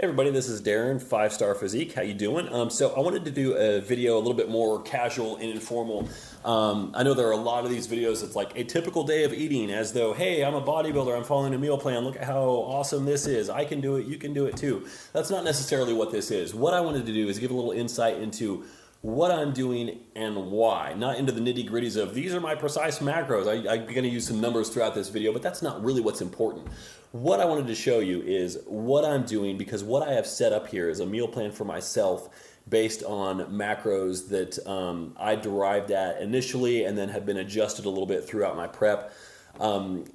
Hey everybody, this is Darren, 5 Star Physique. How you doing? So I wanted to do a video a little bit more casual and informal. I know there are a lot of these videos that's like a typical day of eating, as though, hey, I'm a bodybuilder, I'm following a meal plan, look at how awesome this is, I can do it, you can do it too. That's not necessarily what this is. What I wanted to do is give a little insight into what I'm doing and why, not into the nitty gritties of these are my precise macros. I'm going to use some numbers throughout this video, but that's not really what's important. What I wanted to show you is what I'm doing, because what I have set up here is a meal plan for myself based on macros that I derived at initially and then have been adjusted a little bit throughout my prep. What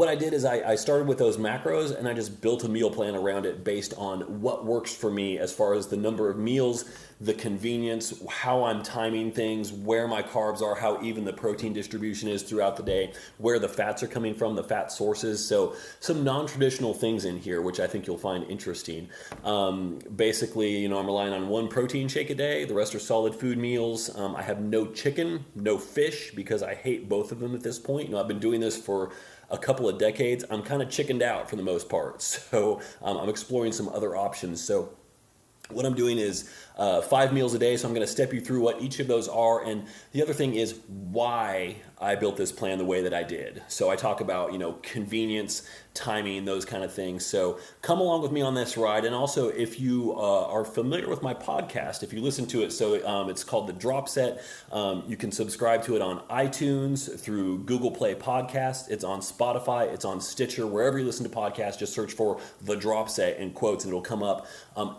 I did is I started with those macros and I just built a meal plan around it based on what works for me as far as the number of meals, the convenience, how I'm timing things, where my carbs are, how even the protein distribution is throughout the day, where the fats are coming from, the fat sources. So some non-traditional things in here, which I think you'll find interesting. Basically, I'm relying on one protein shake a day. The rest are solid food meals. I have no chicken, no fish, because I hate both of them at this point. I've been doing this for a couple of decades. I'm kind of chickened out for the most part. So I'm exploring some other options. So what I'm doing is 5 meals a day, so I'm going to step you through what each of those are. And the other thing is why I built this plan the way that I did. So I talk about, convenience, timing, those kind of things. So come along with me on this ride. And also, if you are familiar with my podcast, if you listen to it, so it's called The Drop Set. You can subscribe to it on iTunes, through Google Play Podcasts. It's on Spotify. It's on Stitcher. Wherever you listen to podcasts, just search for The Drop Set in quotes and it'll come up.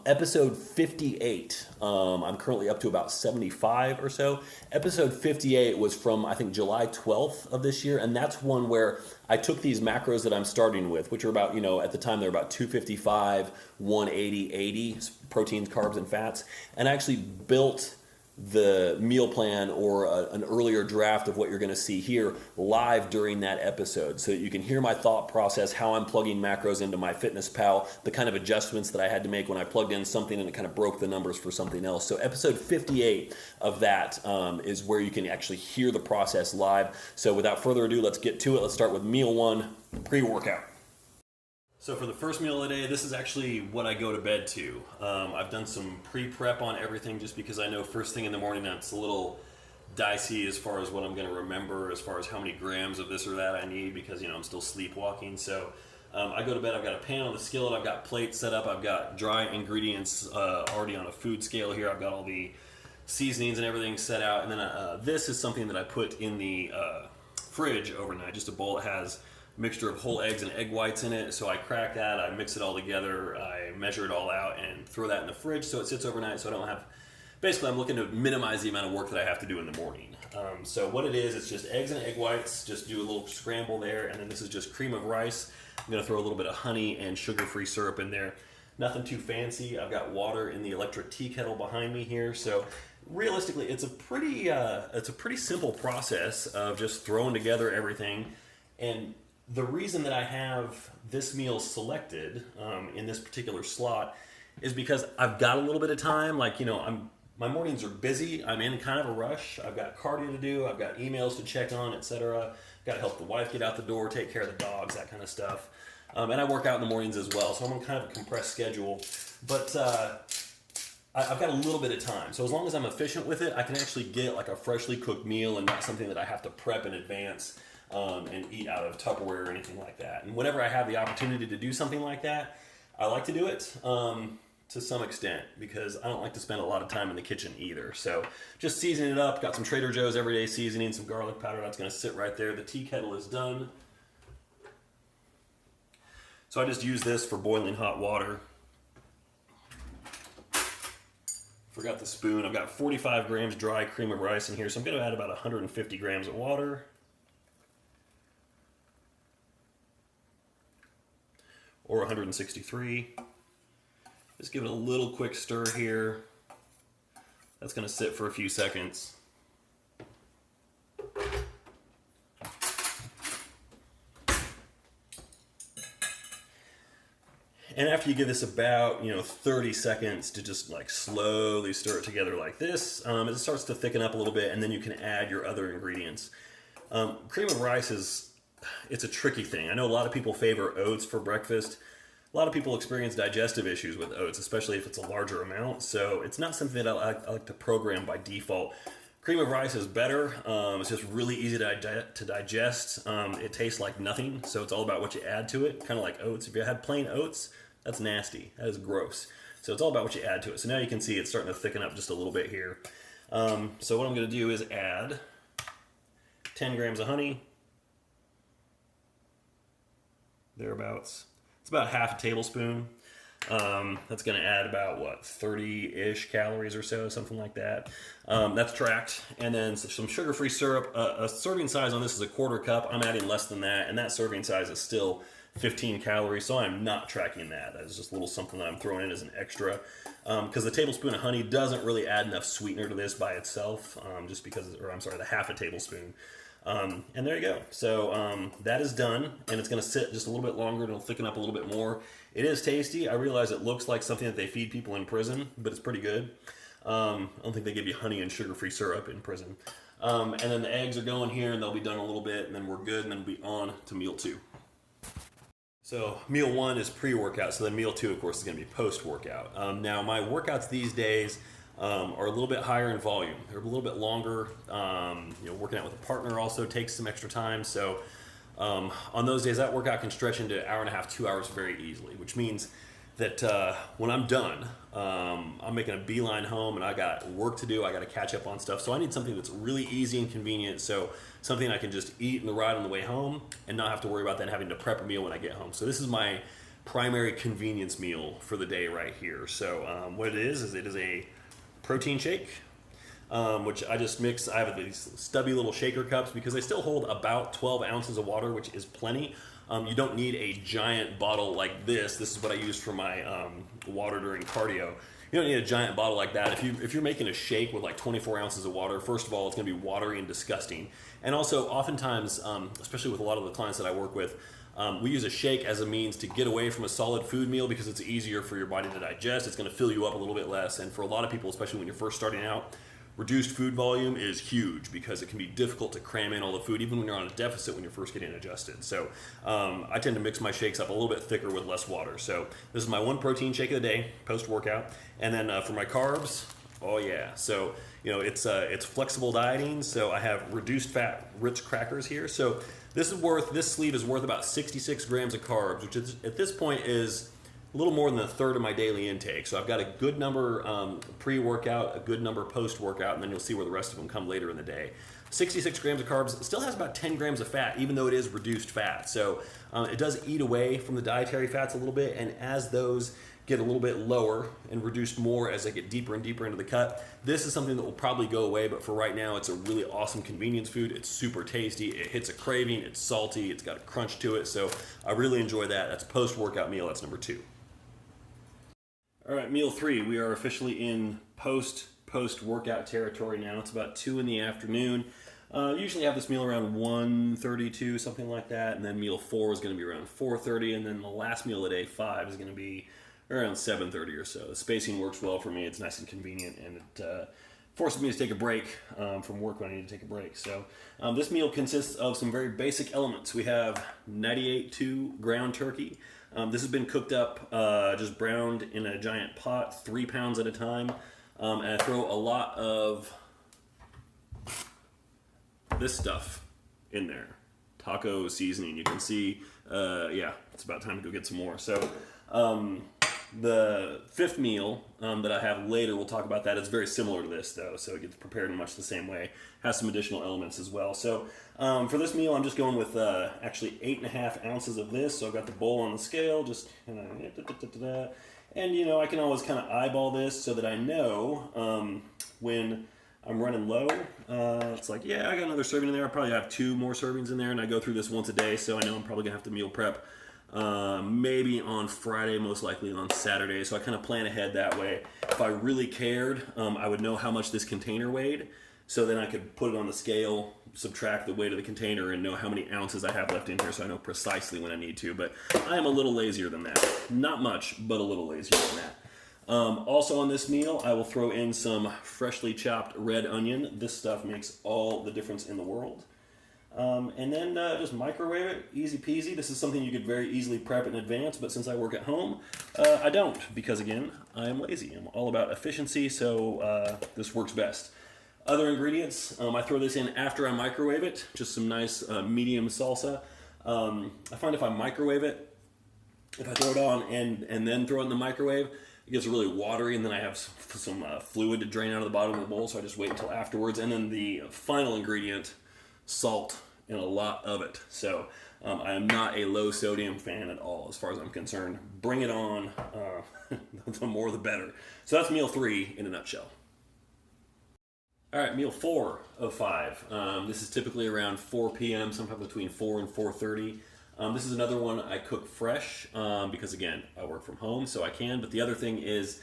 Episode 58. I'm currently up to about 75 or so. Episode 58 was from, I think, July 12th of this year, and that's one where I took these macros that I'm starting with, which are about, at the time they're about 255, 180, 80 proteins, carbs, and fats, and I actually built the meal plan or an earlier draft of what you're going to see here live during that episode, so that you can hear my thought process, how I'm plugging macros into my MyFitnessPal, the kind of adjustments that I had to make when I plugged in something and it kind of broke the numbers for something else. So episode 58 of that is where you can actually hear the process live. So without further ado, let's get to it. Let's start with meal 1, pre-workout. So for the first meal of the day, this is actually what I go to bed to. I've done some pre-prep on everything just because I know first thing in the morning it's a little dicey as far as what I'm going to remember, as far as how many grams of this or that I need, because I'm still sleepwalking. So I go to bed, I've got a pan on the skillet, I've got plates set up, I've got dry ingredients already on a food scale here, I've got all the seasonings and everything set out, and then this is something that I put in the fridge overnight, just a bowl that has mixture of whole eggs and egg whites in it. So I crack that, I mix it all together, I measure it all out and throw that in the fridge so it sits overnight, so I don't have, basically I'm looking to minimize the amount of work that I have to do in the morning. So what it is, it's just eggs and egg whites, just do a little scramble there, and then this is just cream of rice. I'm going to throw a little bit of honey and sugar-free syrup in there. Nothing too fancy. I've got water in the electric tea kettle behind me here, so realistically it's a pretty simple process of just throwing together everything. And the reason that I have this meal selected in this particular slot is because I've got a little bit of time. My mornings are busy. I'm in kind of a rush. I've got cardio to do. I've got emails to check on, etc. Got to help the wife get out the door, take care of the dogs, that kind of stuff. And I work out in the mornings as well, so I'm on kind of a compressed schedule. But I've got a little bit of time. So as long as I'm efficient with it, I can actually get like a freshly cooked meal and not something that I have to prep in advance. And eat out of Tupperware or anything like that. And whenever I have the opportunity to do something like that, I like to do it to some extent, because I don't like to spend a lot of time in the kitchen either. So just seasoning it up, got some Trader Joe's everyday seasoning, some garlic powder, that's going to sit right there. The tea kettle is done. So I just use this for boiling hot water. Forgot the spoon. I've got 45 grams dry cream of rice in here, so I'm going to add about 150 grams of water. Or 163. Just give it a little quick stir here. That's going to sit for a few seconds. And after you give this about 30 seconds to just like slowly stir it together like this, it starts to thicken up a little bit, and then you can add your other ingredients. Cream of rice it's a tricky thing. I know a lot of people favor oats for breakfast. A lot of people experience digestive issues with oats, especially if it's a larger amount. So it's not something that I like to program by default. Cream of rice is better. It's just really easy to digest. It tastes like nothing, so it's all about what you add to it, kind of like oats. If you had plain oats, that's nasty. That is gross. So it's all about what you add to it. So now you can see it's starting to thicken up just a little bit here. So what I'm going to do is add 10 grams of honey, thereabouts. It's about half a tablespoon. That's going to add about, 30-ish calories or so, something like that. That's tracked. And then some sugar-free syrup. A serving size on this is a quarter cup. I'm adding less than that, and that serving size is still 15 calories, so I'm not tracking that. That's just a little something that I'm throwing in as an extra. Because the tablespoon of honey doesn't really add enough sweetener to this by itself, the half a tablespoon. And there you go. So that is done, and it's going to sit just a little bit longer, and it'll thicken up a little bit more. It is tasty. I realize it looks like something that they feed people in prison, but it's pretty good. I don't think they give you honey and sugar-free syrup in prison. And then the eggs are going here, and they'll be done in a little bit, and then we're good, and then we'll be on to meal 2. So meal 1 is pre-workout, so then meal 2, of course, is going to be post-workout. Now, my workouts these days are a little bit higher in volume. They're a little bit longer. Working out with a partner also takes some extra time. So on those days, that workout can stretch into an hour and a half, 2 hours very easily, which means that when I'm done, I'm making a beeline home and I got work to do. I got to catch up on stuff. So I need something that's really easy and convenient. So something I can just eat in the ride on the way home and not have to worry about then having to prep a meal when I get home. So this is my primary convenience meal for the day right here. So what it is it is a protein shake, which I just mix. I have these stubby little shaker cups because they still hold about 12 ounces of water, which is plenty. You don't need a giant bottle like this. This is what I use for my water during cardio. You don't need a giant bottle like that. If you're making a shake with like 24 ounces of water, first of all, it's going to be watery and disgusting. And also, oftentimes, especially with a lot of the clients that I work with, we use a shake as a means to get away from a solid food meal because it's easier for your body to digest. It's going to fill you up a little bit less. And for a lot of people, especially when you're first starting out, reduced food volume is huge because it can be difficult to cram in all the food, even when you're on a deficit when you're first getting adjusted. So I tend to mix my shakes up a little bit thicker with less water. So this is my one protein shake of the day, post-workout. And then for my carbs, oh yeah. So, it's flexible dieting. So I have reduced fat Ritz crackers here. So this sleeve is worth about 66 grams of carbs, which is, at this point is a little more than a third of my daily intake. So I've got a good number pre-workout, a good number post-workout, and then you'll see where the rest of them come later in the day. 66 grams of carbs, still has about 10 grams of fat, even though it is reduced fat. So it does eat away from the dietary fats a little bit, and as those get a little bit lower and reduced more as I get deeper and deeper into the cut, this is something that will probably go away, but for right now, it's a really awesome convenience food. It's super tasty. It hits a craving. It's salty. It's got a crunch to it. So I really enjoy that. That's post-workout meal. That's number 2. All right, meal 3. We are officially in post-workout territory now. It's about 2 in the afternoon. Usually have this meal around 1:32, something like that, and then meal 4 is going to be around 4:30, and then the last meal of the day, 5, is going to be around 7:30 or so. The spacing works well for me. It's nice and convenient, and it forces me to take a break from work when I need to take a break. So this meal consists of some very basic elements. We have 98.2 ground turkey. This has been cooked up, just browned in a giant pot, 3 pounds at a time. And I throw a lot of this stuff in there. Taco seasoning. You can see, it's about time to go get some more. So the 5th meal that I have later, we'll talk about that. It's very similar to this, though, so it gets prepared in much the same way. Has some additional elements as well. So for this meal, I'm just going with actually 8.5 ounces of this. So I've got the bowl on the scale, just and I can always kind of eyeball this so that I know when I'm running low. It's like, I got another serving in there. I probably have 2 more servings in there, and I go through this once a day, so I know I'm probably gonna have to meal prep. Maybe on Friday, most likely on Saturday. So I kind of plan ahead that way. If I really cared, I would know how much this container weighed. So then I could put it on the scale, subtract the weight of the container, and know how many ounces I have left in here so I know precisely when I need to. But I am a little lazier than that. Not much, but a little lazier than that. Also on this meal, I will throw in some freshly chopped red onion. This stuff makes all the difference in the world. And then just microwave it, easy peasy. This is something you could very easily prep in advance, but since I work at home, I don't, because again, I am lazy. I'm all about efficiency, so this works best. Other ingredients, I throw this in after I microwave it, just some nice medium salsa. I find if I microwave it, if I throw it on and then throw it in the microwave, it gets really watery, and then I have some fluid to drain out of the bottom of the bowl, so I just wait until afterwards. And then the final ingredient, salt, and a lot of it. So I am not a low sodium fan at all as far as I'm concerned. Bring it on, the more the better. So that's meal 3 in a nutshell. All right, meal 4 of 5. This is typically around 4 p.m., sometimes between 4 and 4:30. This is another one I cook fresh because, again, I work from home, so I can. But the other thing is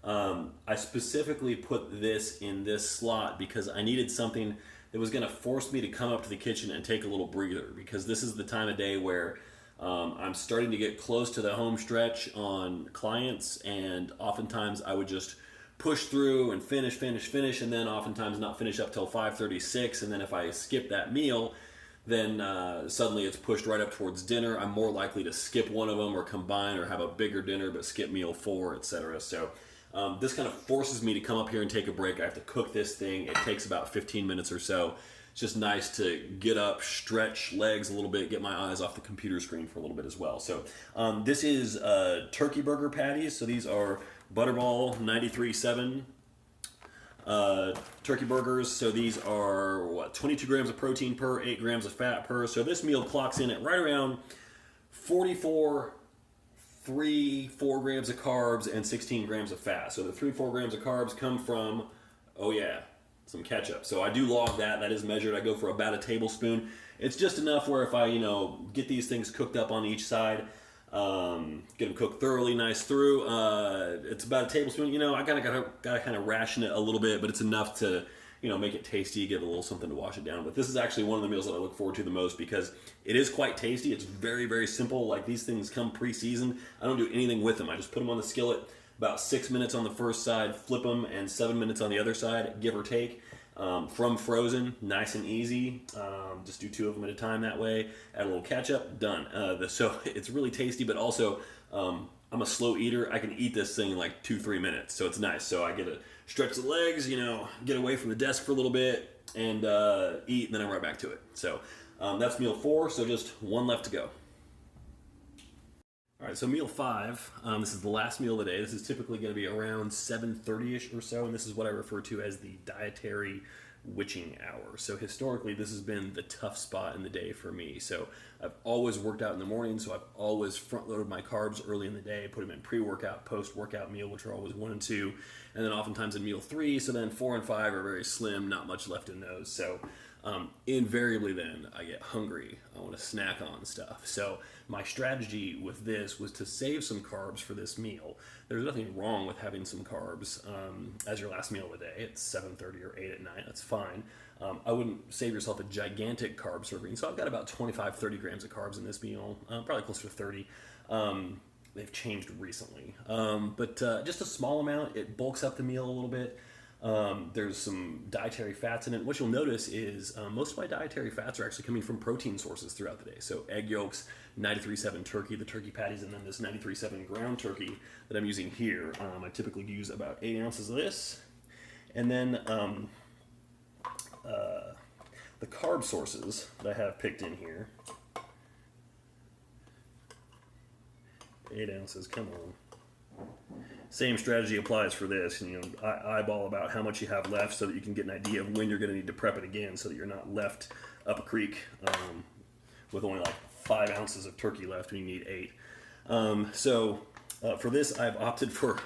I specifically put this in this slot because I needed something that was going to force me to come up to the kitchen and take a little breather, because this is the time of day where I'm starting to get close to the home stretch on clients, and oftentimes I would just push through and finish, and then oftentimes not finish up till 5:36, and then if I skip that meal, then suddenly it's pushed right up towards dinner. I'm more likely to skip one of them or combine or have a bigger dinner but skip meal 4, etc. So this kind of forces me to come up here and take a break. I have to cook this thing. It takes about 15 minutes or so. It's just nice to get up, stretch legs a little bit, get my eyes off the computer screen for a little bit as well. So this is turkey burger patties. So these are Butterball 93.7 turkey burgers. So these are 22 grams of protein per, 8 grams of fat per. So this meal clocks in at right around 4 grams of carbs and 16 grams of fat. So the 4 grams of carbs come from, some ketchup. So I do log that. That is measured. I go for about a tablespoon. It's just enough where if I, get these things cooked up on each side, get them cooked thoroughly, nice through. It's about a tablespoon. I gotta kind of ration it a little bit, but it's enough to, make it tasty, give it a little something to wash it down. But this is actually one of the meals that I look forward to the most because it is quite tasty. It's very, very simple. Like, these things come pre-seasoned. I don't do anything with them. I just put them on the skillet, about 6 minutes on the first side, flip them, and 7 minutes on the other side, give or take. From frozen, nice and easy. Just do 2 of them at a time that way. Add a little ketchup, done. So it's really tasty, but also I'm a slow eater. I can eat this thing in like 2-3 minutes, so it's nice. So I get to stretch the legs, get away from the desk for a little bit, and eat, and then I'm right back to it. So that's meal 4, so just 1 left to go. All right, so meal 5, this is the last meal of the day. This is typically going to be around 7:30ish or so, and this is what I refer to as the dietary witching hour. So historically, this has been the tough spot in the day for me. So I've always worked out in the morning, so I've always front-loaded my carbs early in the day, put them in pre-workout, post-workout meal, which are always 1 and 2, and then oftentimes in meal 3, so then 4 and 5 are very slim, not much left in those. So invariably then I get hungry. I want to snack on stuff. So my strategy with this was to save some carbs for this meal. There's nothing wrong with having some carbs as your last meal of the day. It's 7:30 or 8 at night. That's fine. I wouldn't save yourself a gigantic carb serving. So I've got about 25-30 grams of carbs in this meal, probably closer to 30. They've changed recently. But just a small amount. It bulks up the meal a little bit. There's some dietary fats in it. What you'll notice is most of my dietary fats are actually coming from protein sources throughout the day. So egg yolks, 93.7 turkey, the turkey patties, and then this 93.7 ground turkey that I'm using here. I typically use about 8 ounces of this. And then the carb sources that I have picked in here. 8 ounces, come on. Same strategy applies for this. Eyeball about how much you have left so that you can get an idea of when you're going to need to prep it again so that you're not left up a creek with only like 5 ounces of turkey left when you need 8. So for this, I've opted for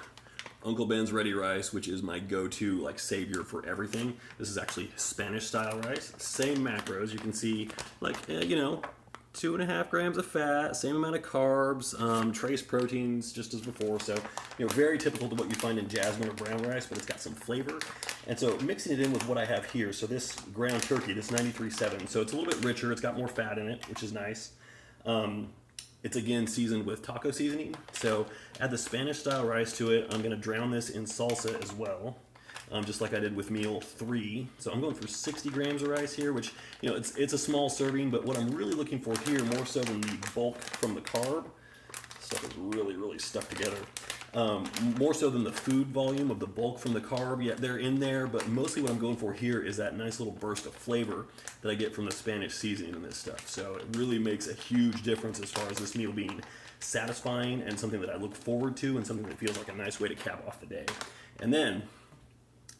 Uncle Ben's Ready Rice, which is my go-to savior for everything. This is actually Spanish style rice. Same macros. You can see 2.5 grams of fat, same amount of carbs, trace proteins just as before. So, very typical to what you find in jasmine or brown rice, but it's got some flavor. And so mixing it in with what I have here. So this ground turkey, this 93.7, so it's a little bit richer. It's got more fat in it, which is nice. It's again seasoned with taco seasoning. So add the Spanish style rice to it. I'm going to drown this in salsa as well. just like I did with meal 3. So I'm going for 60 grams of rice here, which, it's a small serving, but what I'm really looking for here, more so than the bulk from the carb, stuff is really, really stuck together. More so than the food volume of the bulk from the carb, yeah, they're in there, but mostly what I'm going for here is that nice little burst of flavor that I get from the Spanish seasoning in this stuff. So it really makes a huge difference as far as this meal being satisfying and something that I look forward to and something that feels like a nice way to cap off the day. And then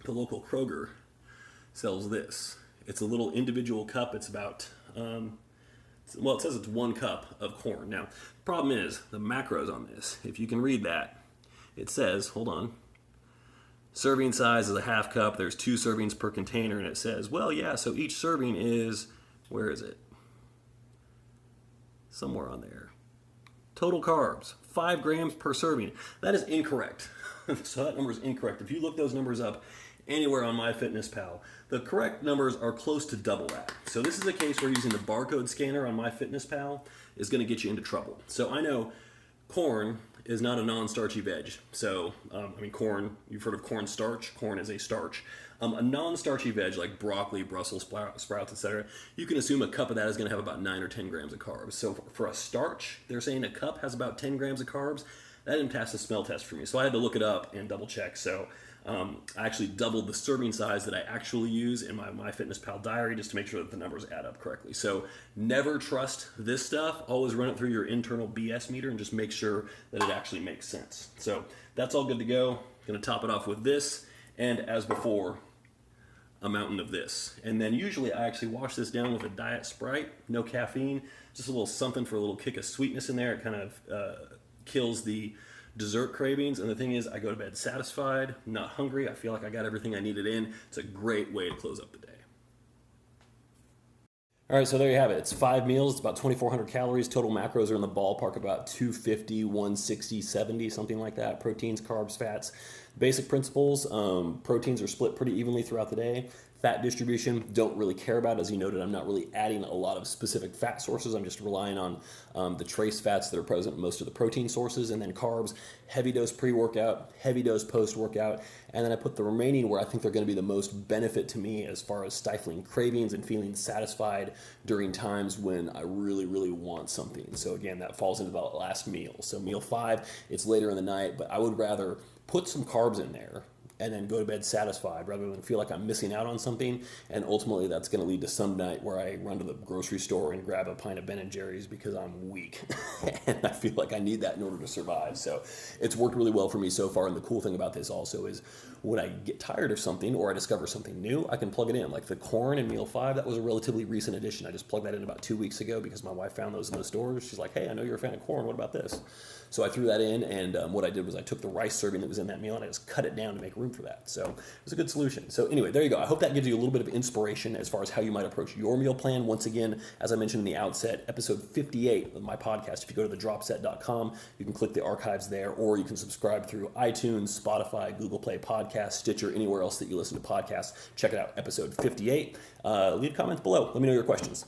the local Kroger sells this. It's a little individual cup. It's about, it says it's 1 cup of corn. Now, the problem is the macros on this. If you can read that, it says, hold on, serving size is a half cup. There's 2 servings per container, and it says, well, yeah, so each serving is, where is it? Somewhere on there. Total carbs, 5 grams per serving. That is incorrect. So that number is incorrect. If you look those numbers up anywhere on MyFitnessPal, the correct numbers are close to double that. So this is a case where using the barcode scanner on MyFitnessPal is going to get you into trouble. So I know corn is not a non-starchy veg. So, corn, you've heard of corn starch. Corn is a starch. A non-starchy veg like broccoli, Brussels sprouts, etc., you can assume a cup of that is going to have about 9 or 10 grams of carbs. So for a starch, they're saying a cup has about 10 grams of carbs. That didn't pass the smell test for me, so I had to look it up and double check. So I actually doubled the serving size that I actually use in my MyFitnessPal diary just to make sure that the numbers add up correctly. So never trust this stuff. Always run it through your internal BS meter and just make sure that it actually makes sense. So that's all good to go. Going to top it off with this, and as before, a mountain of this. And then usually I actually wash this down with a Diet Sprite, no caffeine, just a little something for a little kick of sweetness in there. It kind of kills the dessert cravings, and the thing is, I go to bed satisfied, not hungry. I feel like I got everything I needed in. It's a great way to close up the day. All right, so there you have it. It's 5 meals. It's about 2,400 calories. Total macros are in the ballpark about 250, 160, 70, something like that. Proteins, carbs, fats. Basic principles. Proteins are split pretty evenly throughout the day. Fat distribution, don't really care about. As you noted, I'm not really adding a lot of specific fat sources. I'm just relying on the trace fats that are present in most of the protein sources. And then carbs, heavy dose pre-workout, heavy dose post-workout. And then I put the remaining where I think they're going to be the most benefit to me as far as stifling cravings and feeling satisfied during times when I really, really want something. So again, that falls into the last meal. So meal 5, it's later in the night, but I would rather put some carbs in there and then go to bed satisfied rather than feel like I'm missing out on something. And ultimately that's going to lead to some night where I run to the grocery store and grab a pint of Ben & Jerry's because I'm weak and I feel like I need that in order to survive. So it's worked really well for me so far. And the cool thing about this also is when I get tired of something or I discover something new, I can plug it in. Like the corn in meal 5, that was a relatively recent addition. I just plugged that in about 2 weeks ago because my wife found those in the stores. She's like, hey, I know you're a fan of corn. What about this? So I threw that in, and what I did was I took the rice serving that was in that meal and I just cut it down to make room for that. So it was a good solution. So anyway, there you go. I hope that gives you a little bit of inspiration as far as how you might approach your meal plan. Once again, as I mentioned in the outset, episode 58 of my podcast, if you go to thedropset.com, you can click the archives there, or you can subscribe through iTunes, Spotify, Google Play Podcasts, Stitcher, anywhere else that you listen to podcasts. Check it out, episode 58. Leave comments below. Let me know your questions.